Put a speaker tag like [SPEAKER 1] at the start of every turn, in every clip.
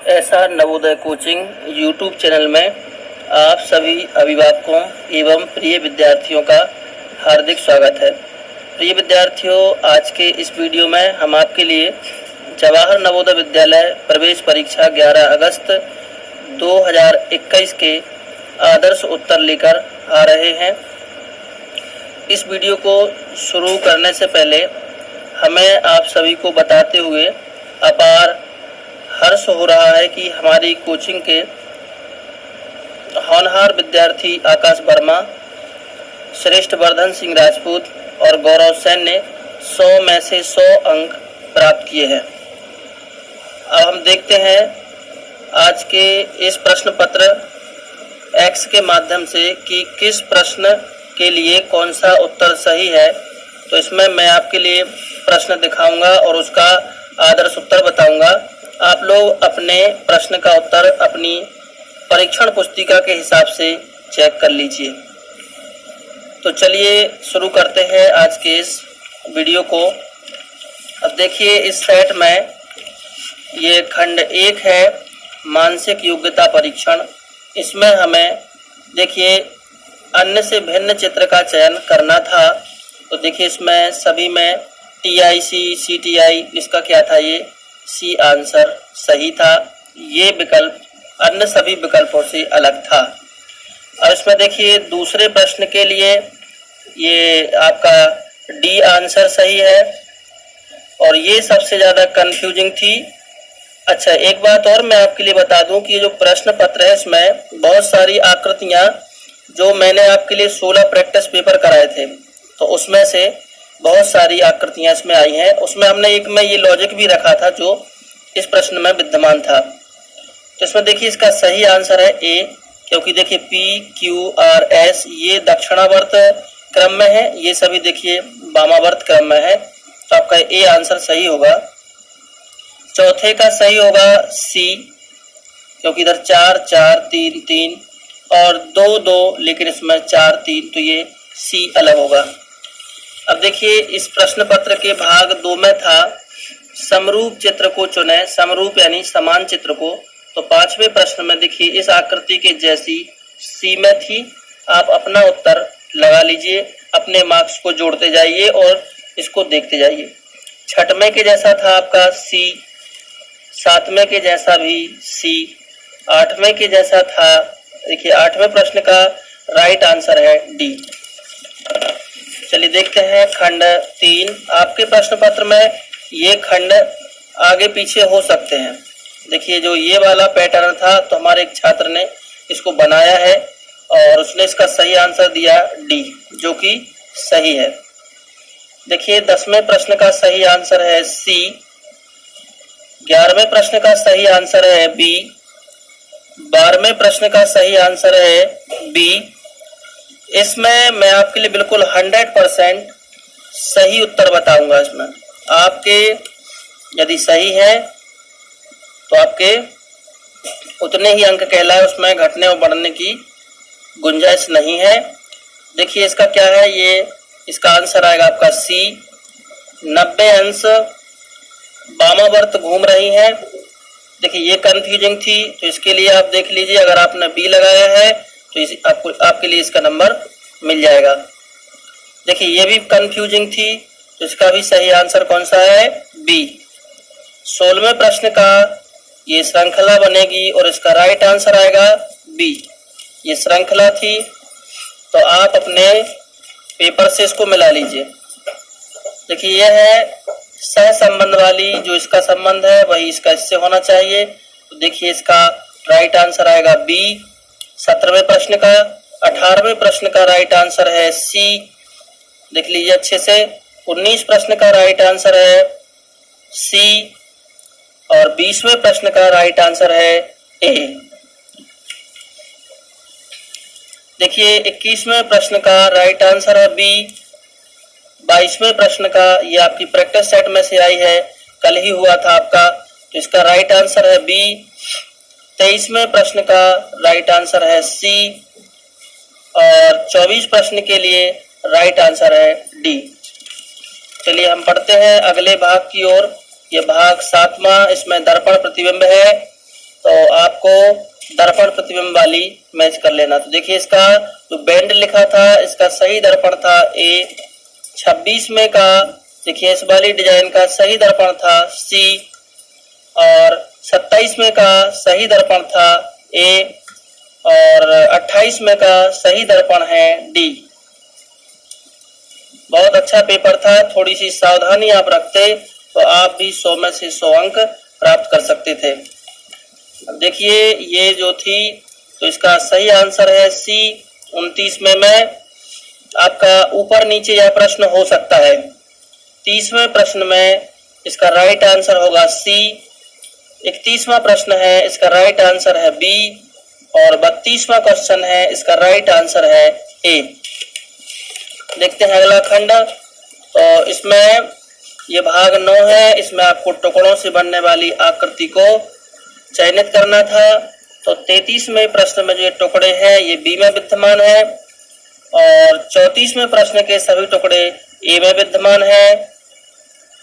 [SPEAKER 1] SR Navodaya coaching YouTube channel में आप सभी अभिभावकों एवं प्रिय विद्यार्थियों का हार्दिक स्वागत है। प्रिय विद्यार्थियों, आज के इस वीडियो में हम आपके लिए जवाहर नवोदय विद्यालय प्रवेश परीक्षा 11 अगस्त 2021 के आदर्श उत्तर लेकर आ रहे हैं। इस वीडियो को शुरू करने से पहले हमें आप सभी को बताते हुए अपार हर्ष हो रहा है कि हमारी कोचिंग के होनहार विद्यार्थी आकाश वर्मा, श्रेष्ठ वर्धन सिंह राजपूत और गौरव सेन ने 100 में से 100 अंक प्राप्त किए हैं। अब हम देखते हैं आज के इस प्रश्न पत्र X के माध्यम से कि किस प्रश्न के लिए कौन सा उत्तर सही है। तो इसमें मैं आपके लिए प्रश्न दिखाऊंगा और उसका आदर्श उत्तर बताऊंगा। आप लोग अपने प्रश्न का उत्तर अपनी परीक्षण पुस्तिका के हिसाब से चेक कर लीजिए। तो चलिए शुरू करते हैं आज के इस वीडियो को। अब देखिए, इस सेट में ये खंड 1 है, मानसिक योग्यता परीक्षण। इसमें हमें देखिए अन्य से भिन्न चित्र का चयन करना था। तो देखिए इसमें सभी में TIC, CTI, इसका क्या था, ये C आंसर सही था। ये विकल्प अन्य सभी विकल्पों से अलग था। और इसमें देखिए दूसरे प्रश्न के लिए ये आपका D आंसर सही है और ये सबसे ज़्यादा कंफ्यूजिंग थी। अच्छा, एक बात और मैं आपके लिए बता दूं कि ये जो प्रश्न पत्र है इसमें बहुत सारी आकृतियां जो मैंने आपके लिए 16 प्रैक्टिस पेपर कराए थे, तो उसमें से बहुत सारी आकृतियां इसमें आई हैं। उसमें हमने एक में ये लॉजिक भी रखा था जो इस प्रश्न में विद्यमान था। तो इसमें देखिए इसका सही आंसर है A, क्योंकि देखिए PQRS ये दक्षिणावर्त क्रम में है, ये सभी देखिए वामावर्त क्रम में है। तो आपका A आंसर सही होगा। चौथे का सही होगा C, क्योंकि इधर 4 4 3 3 और 2 2, लेकिन इसमें 4 3, तो ये C अलग होगा। अब देखिए इस प्रश्न पत्र के भाग 2 में था समरूप चित्र को चुने, समरूप यानी समान चित्र को। तो 5वें प्रश्न में देखिए इस आकृति के जैसी C में थी। आप अपना उत्तर लगा लीजिए, अपने मार्क्स को जोड़ते जाइए और इसको देखते जाइए। 6वें के जैसा था आपका C, 7वें के जैसा भी C, 8वें के जैसा था। देखिए 8वें प्रश्न का राइट आंसर है D। चलिए देखते हैं खंड 3। आपके प्रश्न पत्र में ये खंड आगे पीछे हो सकते हैं। देखिए जो ये वाला पैटर्न था, तो हमारे एक छात्र ने इसको बनाया है और उसने इसका सही आंसर दिया D, जो कि सही है। देखिए 10वें प्रश्न का सही आंसर है C, 11वें प्रश्न का सही आंसर है B, 12वें प्रश्न का सही आंसर है B। इसमें मैं आपके लिए बिल्कुल 100% सही उत्तर बताऊंगा। इसमें आपके यदि सही है तो आपके उतने ही अंक कहलाए, उसमें घटने और बढ़ने की गुंजाइश नहीं है। देखिए इसका क्या है, ये इसका आंसर आएगा आपका C। 90 अंश वामावर्त घूम रही है। देखिए ये कंफ्यूजिंग थी, तो इसके लिए आप देख लीजिए, अगर आपने B लगाया है तो आपके लिए इसका नंबर मिल जाएगा। देखिए ये भी कंफ्यूजिंग थी, तो इसका भी सही आंसर कौन सा है, B। 16वें प्रश्न का ये श्रृंखला बनेगी और इसका राइट आंसर आएगा B। ये श्रृंखला थी, तो आप अपने पेपर से इसको मिला लीजिए। देखिए यह है सह संबंध वाली, जो इसका संबंध है वही इसका इससे होना चाहिए। तो देखिए इसका राइट आंसर आएगा B 17वें प्रश्न का। 18वें प्रश्न का राइट आंसर है C, देख लीजिए अच्छे से। 19 प्रश्न का राइट आंसर है C और 20वें प्रश्न का राइट आंसर है A। देखिए 21वें प्रश्न का राइट आंसर है B। 22वें प्रश्न का, ये आपकी प्रैक्टिस सेट में से आई है, कल ही हुआ था आपका, तो इसका राइट आंसर है B। 23वें प्रश्न का राइट आंसर है C और 24 प्रश्न के लिए राइट आंसर है डी। चलिए हम पढ़ते हैं अगले भाग की ओर। ये भाग 7वां, इसमें दर्पण प्रतिबिंब है, तो आपको दर्पण प्रतिबिंब वाली मैच कर लेना। तो देखिए इसका जो बैंड लिखा था इसका सही दर्पण था ए। 26 में का देखिए इस वाली डिजाइन का सही दर्पण था सी, और 27 में का सही दर्पण था ए, और 28 में का सही दर्पण है डी। बहुत अच्छा पेपर था, थोड़ी सी सावधानी आप रखते तो आप भी 100 में से 100 अंक प्राप्त कर सकते थे। अब देखिए ये जो थी तो इसका सही आंसर है सी। 29 में आपका ऊपर नीचे यह प्रश्न हो सकता है। 30वें प्रश्न में इसका राइट आंसर होगा सी। 31वां प्रश्न है, इसका राइट आंसर है बी, और 32वां क्वेश्चन है, इसका राइट आंसर है ए। देखते हैं अगला खंड। तो इसमें ये भाग 9 है, इसमें आपको टुकड़ों से बनने वाली आकृति को चयनित करना था। तो 33वें प्रश्न में जो ये टुकड़े हैं ये बी में विद्यमान है, और 34वें प्रश्न के सभी टुकड़े ए में विद्यमान है।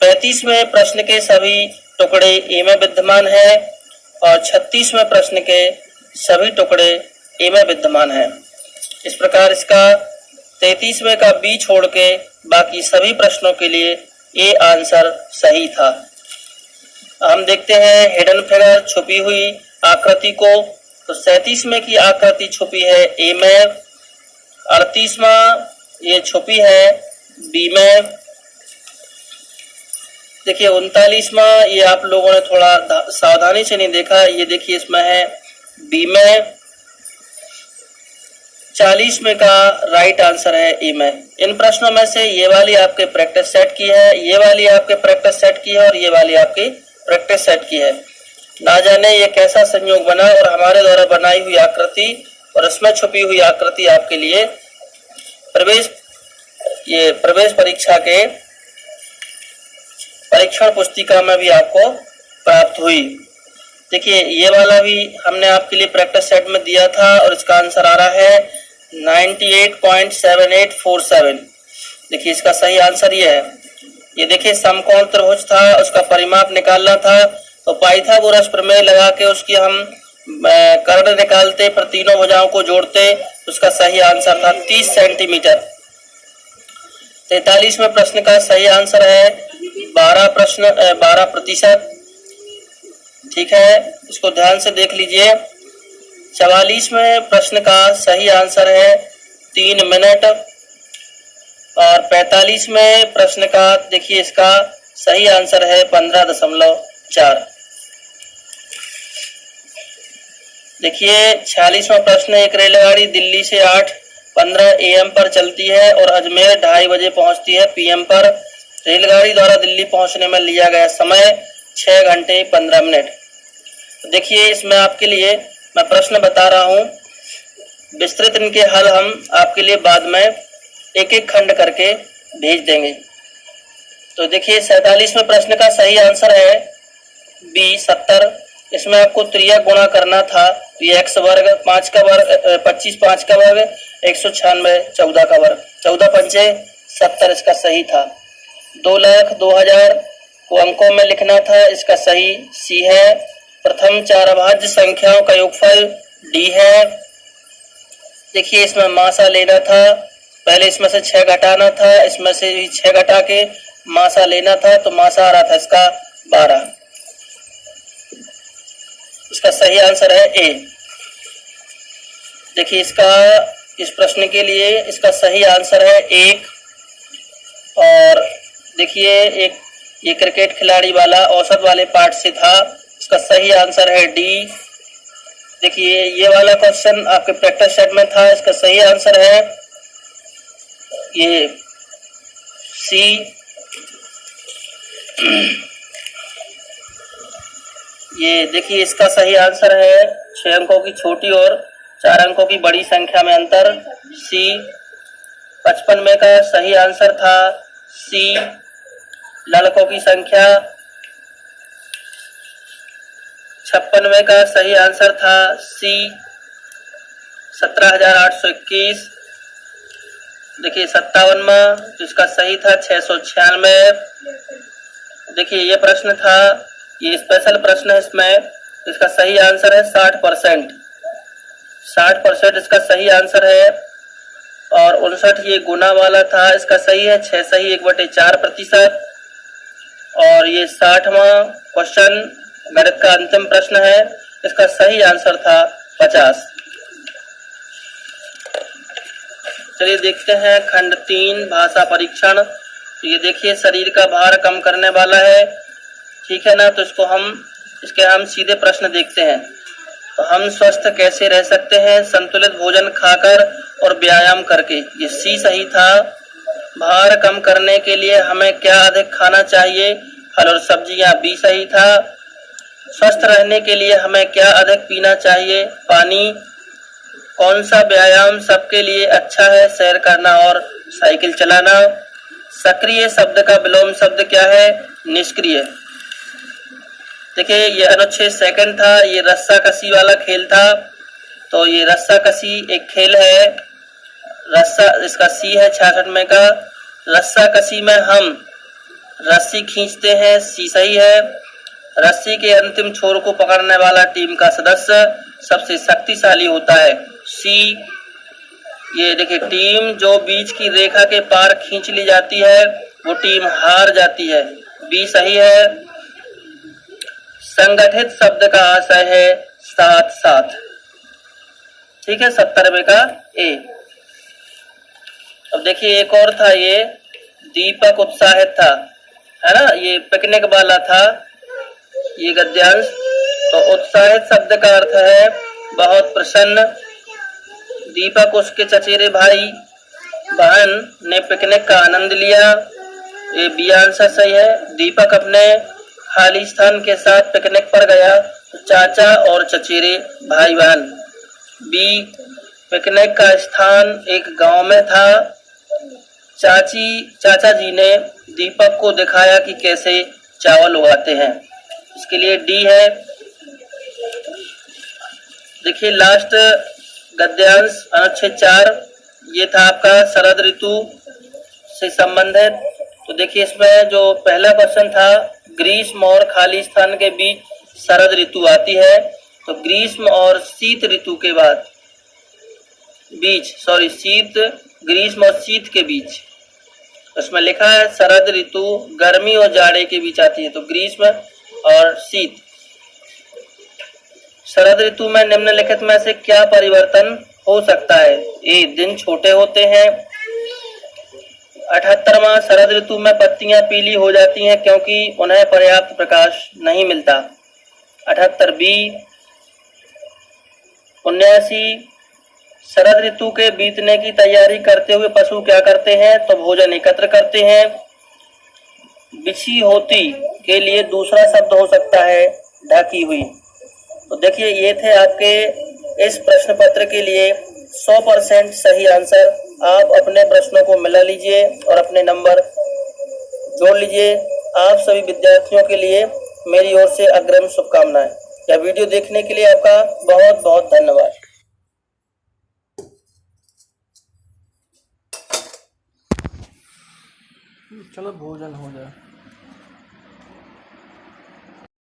[SPEAKER 1] 35वें प्रश्न के सभी टुकड़े ए में विद्यमान है, और 36वें प्रश्न के सभी टुकड़े ए में विद्यमान है। इस प्रकार इसका 33वें का बी छोड़ के बाकी सभी प्रश्नों के लिए ए आंसर सही था। हम देखते हैं हिडन फिगर, छुपी हुई आकृति को। तो 37वें की आकृति छुपी है ए में, 38वां ये छुपी है बी में। देखिए 39वां ये आप लोगों ने थोड़ा सावधानी से नहीं देखा, ये देखिए इसमें है बी में। 40वें का राइट आंसर है ए में। इन प्रश्नों में से ये वाली आपके प्रैक्टिस सेट की है, ये वाली आपके प्रैक्टिस सेट की है, और ये वाली आपकी प्रैक्टिस सेट की है। ना जाने ये कैसा संयोग बना, और हमारे द्वारा बनाई हुई आकृति और इसमें छुपी हुई आकृति आपके लिए प्रवेश परीक्षा के परीक्षण पुस्तिका में भी आपको प्राप्त हुई। देखिए ये वाला भी हमने आपके लिए प्रैक्टिस सेट में दिया था, और इसका आंसर आ रहा है 98.7847। देखिए इसका सही आंसर ये है। ये देखिए समकोण त्रिभुज था, उसका परिमाप निकालना था, तो पाइथागोरस प्रमेय लगा के उसकी हम कर्ण निकालते, पर तीनों भुजाओं को जोड़ते, उसका सही आंसर था 30 सेंटीमीटर। 43वें प्रश्न का सही आंसर है 12%। ठीक है, इसको ध्यान से देख लीजिए। 44वें प्रश्न का सही आंसर है 3 मिनट, और 45वें प्रश्न का देखिए इसका सही आंसर है 15.4। देखिए 46वां प्रश्न, एक रेलगाड़ी दिल्ली से 8:15 AM पर चलती है और अजमेर 2:30 बजे पहुंचती है PM पर। रेलगाड़ी द्वारा दिल्ली पहुंचने में लिया गया समय 6 घंटे 15 मिनट। देखिए इसमें आपके लिए मैं प्रश्न बता रहा हूं, विस्तृत इनके हल हम आपके लिए बाद में एक एक खंड करके भेज देंगे। तो देखिए 47वें प्रश्न का सही आंसर है बी 70। इसमें आपको त्रिया गुणा करना था, तो ये x वर्ग 5 का वर्ग 25 5 का वर्ग 196 14 का वर्ग 14 पंचे 70 इसका सही था। 2,02,000 को अंकों में लिखना था, इसका सही सी है। प्रथम 4 अभाज्य संख्याओं का योगफल डी है। देखिए इसमें मासा लेना था, पहले इसमें से 6 घटाना था, इसमें से 6 घटा के मासा लेना था, तो मासा आ रहा था इसका 12। इसका सही आंसर है ए। देखिए इस प्रश्न के लिए इसका सही आंसर है 1। और देखिए ये क्रिकेट खिलाड़ी वाला औसत वाले पार्ट से था, इसका सही आंसर है डी। देखिए ये वाला क्वेश्चन आपके प्रैक्टिस सेट में था, इसका सही आंसर है ये सी। ये देखिए इसका सही आंसर है 6 अंकों की छोटी और 4 अंकों की बड़ी संख्या में अंतर, सी। 55 में का सही आंसर था सी, लड़कों की संख्या। 56 में का सही आंसर था सी, 17,821। देखिए 57वां, जिसका सही था 696। देखिए ये प्रश्न था, ये स्पेशल प्रश्न है, इसमें इसका सही आंसर है 60%। 60% इसका सही आंसर है। और 59 ये गुना वाला था, इसका सही है 6 सही 1/4%। और ये 60वां क्वेश्चन गणित का अंतिम प्रश्न है, इसका सही आंसर था 50। चलिए देखते हैं खंड 3 भाषा परीक्षण। तो ये देखिए शरीर का भार कम करने वाला है, ठीक है ना। तो इसके हम सीधे प्रश्न देखते हैं। तो हम स्वस्थ कैसे रह सकते हैं? संतुलित भोजन खाकर और व्यायाम करके, ये सी सही था। भार कम करने के लिए हमें क्या अधिक खाना चाहिए? फल और सब्जियां, बी सही था। स्वस्थ रहने के लिए हमें क्या अधिक पीना चाहिए? पानी। कौन सा व्यायाम सबके लिए अच्छा है? सैर करना और साइकिल चलाना। सक्रिय शब्द का विलोम शब्द क्या है? निष्क्रिय। देखिए ये अनुच्छेद सेकंड था, ये रस्साकसी वाला खेल था। तो ये रस्साकसी एक खेल है, रस्सा इसका सी है 66 में का। रस्साकसी में हम रस्सी खींचते हैं, सी सही है। रस्सी के अंतिम छोर को पकड़ने वाला टीम का सदस्य सबसे शक्तिशाली होता है, सी। ये देखिए टीम जो बीच की रेखा के पार खींच ली जाती है वो टीम हार जाती है, बी सही है। संगठित शब्द का आशय है साथ साथ, ठीक है, 70वें का ए। अब देखिए एक और था, ये दीपक उत्साहित था, है ना, ये पिकनिक वाला था ये गद्यांश। तो उत्साहित शब्द का अर्थ है बहुत प्रसन्न। दीपक उसके चचेरे भाई बहन ने पिकनिक का आनंद लिया, ये बी आंसर सही है। दीपक अपने खाली स्थान के साथ पिकनिक पर गया, तो चाचा और चचेरे भाई बहन, बी। पिकनिक का स्थान एक गांव में था। चाचा जी ने दीपक को दिखाया कि कैसे चावल उगाते हैं, इसके लिए डी है। देखिए लास्ट गद्यांश अनुच्छेद 4, ये था आपका शरद ऋतु से संबंधित। तो देखिए इसमें जो पहला क्वेश्चन था, ग्रीष्म और खाली स्थान के बीच शरद ऋतु आती है। तो ग्रीष्म और शीत ऋतु के बाद ग्रीष्म और शीत के बीच, उसमें लिखा है शरद ऋतु गर्मी और जाड़े के बीच आती है, तो ग्रीष्म और शीत। शरद ऋतु में निम्नलिखित में से क्या परिवर्तन हो सकता है? ए, दिन छोटे होते हैं। 78वां, शरद ऋतु में पत्तियां पीली हो जाती हैं क्योंकि उन्हें पर्याप्त प्रकाश नहीं मिलता, 78 बी। 79, शरद ऋतु के बीतने की तैयारी करते हुए पशु क्या करते हैं? तो भोजन एकत्र करते हैं। बिछी होती के लिए दूसरा शब्द हो सकता है ढकी हुई। तो देखिए ये थे आपके इस प्रश्न पत्र के लिए 100% सही आंसर। आप अपने प्रश्नों को मिला लीजिए और अपने नंबर जोड़ लीजिए। आप सभी विद्यार्थियों के लिए मेरी ओर से अग्रिम शुभकामनाएं। यह वीडियो देखने के लिए आपका बहुत बहुत धन्यवाद।
[SPEAKER 2] चलो भोजन हो जाए।